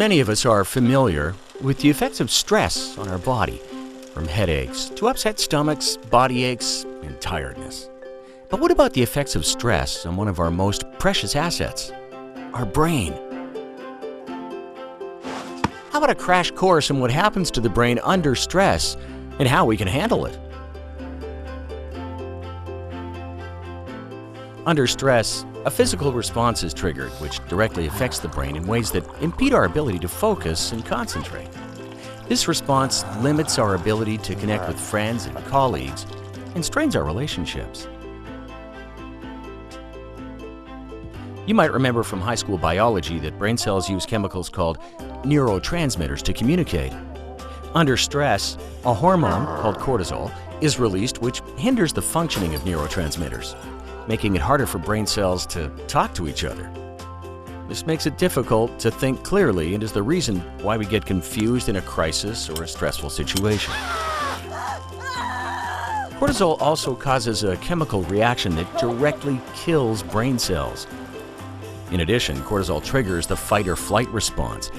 Many of us are familiar with the effects of stress on our body, from headaches to upset stomachs, body aches, and tiredness. But what about the effects of stress on one of our most precious assets, our brain? How about a crash course in what happens to the brain under stress and how we can handle it? Under stress, a physical response is triggered which directly affects the brain in ways that impede our ability to focus and concentrate. This response limits our ability to connect with friends and colleagues and strains our relationships. You might remember from high school biology that brain cells use chemicals called neurotransmitters to communicate. Under stress, a hormone called cortisol is released which hinders the functioning of neurotransmitters, making it harder for brain cells to talk to each other. This makes it difficult to think clearly and is the reason why we get confused in a crisis or a stressful situation. Cortisol also causes a chemical reaction that directly kills brain cells. In addition, cortisol triggers the fight or flight response.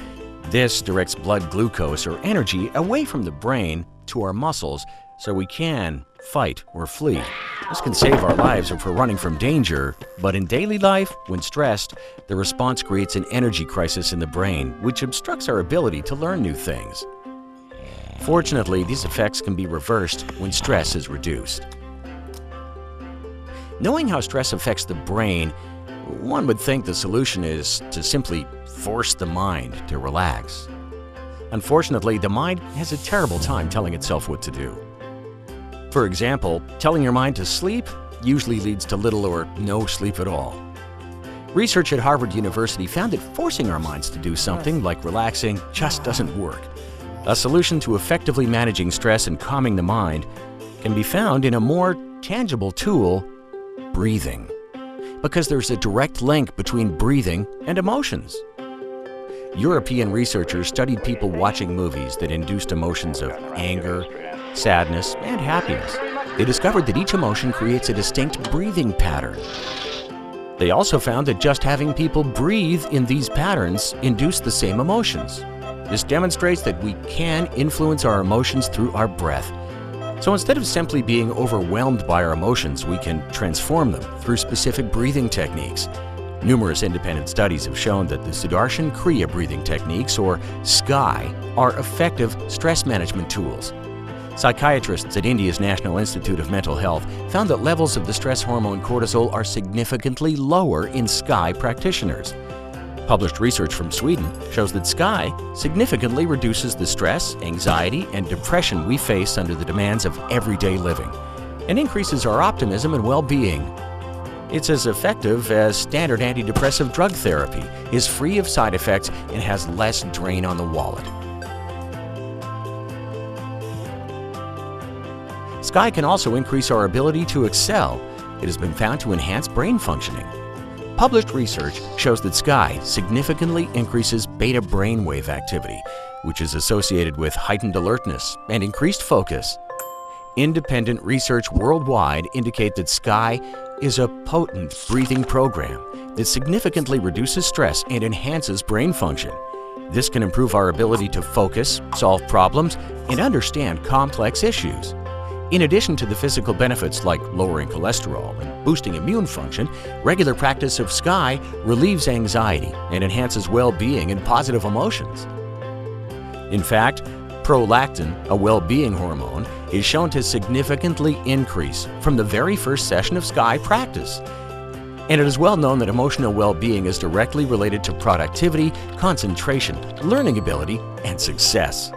This directs blood glucose or energy away from the brain to our muscles so we can fight or flee. This can save our lives if we're running from danger, but in daily life, when stressed, the response creates an energy crisis in the brain, which obstructs our ability to learn new things. Fortunately, these effects can be reversed when stress is reduced. Knowing how stress affects the brain, one would think the solution is to simply force the mind to relax. Unfortunately, the mind has a terrible time telling itself what to do. For example, telling your mind to sleep usually leads to little or no sleep at all. Research at Harvard University found that forcing our minds to do something like relaxing just doesn't work. A solution to effectively managing stress and calming the mind can be found in a more tangible tool, breathing. Because there's a direct link between breathing and emotions. European researchers studied people watching movies that induced emotions of anger, sadness, and happiness. They discovered that each emotion creates a distinct breathing pattern. They also found that just having people breathe in these patterns induced the same emotions. This demonstrates that we can influence our emotions through our breath. So instead of simply being overwhelmed by our emotions, we can transform them through specific breathing techniques. Numerous independent studies have shown that the Sudarshan Kriya breathing techniques, or SKY, are effective stress management tools. Psychiatrists at India's National Institute of Mental Health found that levels of the stress hormone cortisol are significantly lower in SKY practitioners. Published research from Sweden shows that SKY significantly reduces the stress, anxiety, and depression we face under the demands of everyday living, and increases our optimism and well-being. It's as effective as standard antidepressive drug therapy, is free of side effects, and has less drain on the wallet. SKY can also increase our ability to excel. It has been found to enhance brain functioning. Published research shows that SKY significantly increases beta brainwave activity, which is associated with heightened alertness and increased focus. Independent research worldwide indicate that SKY is a potent breathing program that significantly reduces stress and enhances brain function. This can improve our ability to focus, solve problems, and understand complex issues. In addition to the physical benefits like lowering cholesterol and boosting immune function, regular practice of SKY relieves anxiety and enhances well-being and positive emotions. In fact, prolactin, a well-being hormone, is shown to significantly increase from the very first session of SKY practice. And it is well known that emotional well-being is directly related to productivity, concentration, learning ability, and success.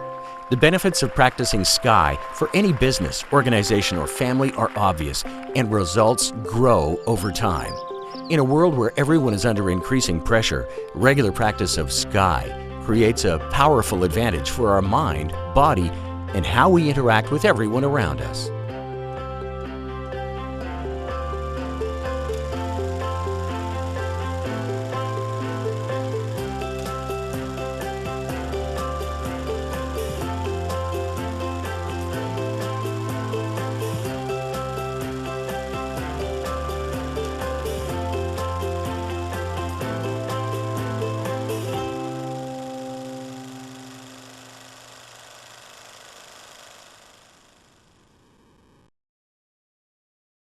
The benefits of practicing SKY for any business, organization, or family are obvious, and results grow over time. In a world where everyone is under increasing pressure, regular practice of SKY creates a powerful advantage for our mind, body, and how we interact with everyone around us.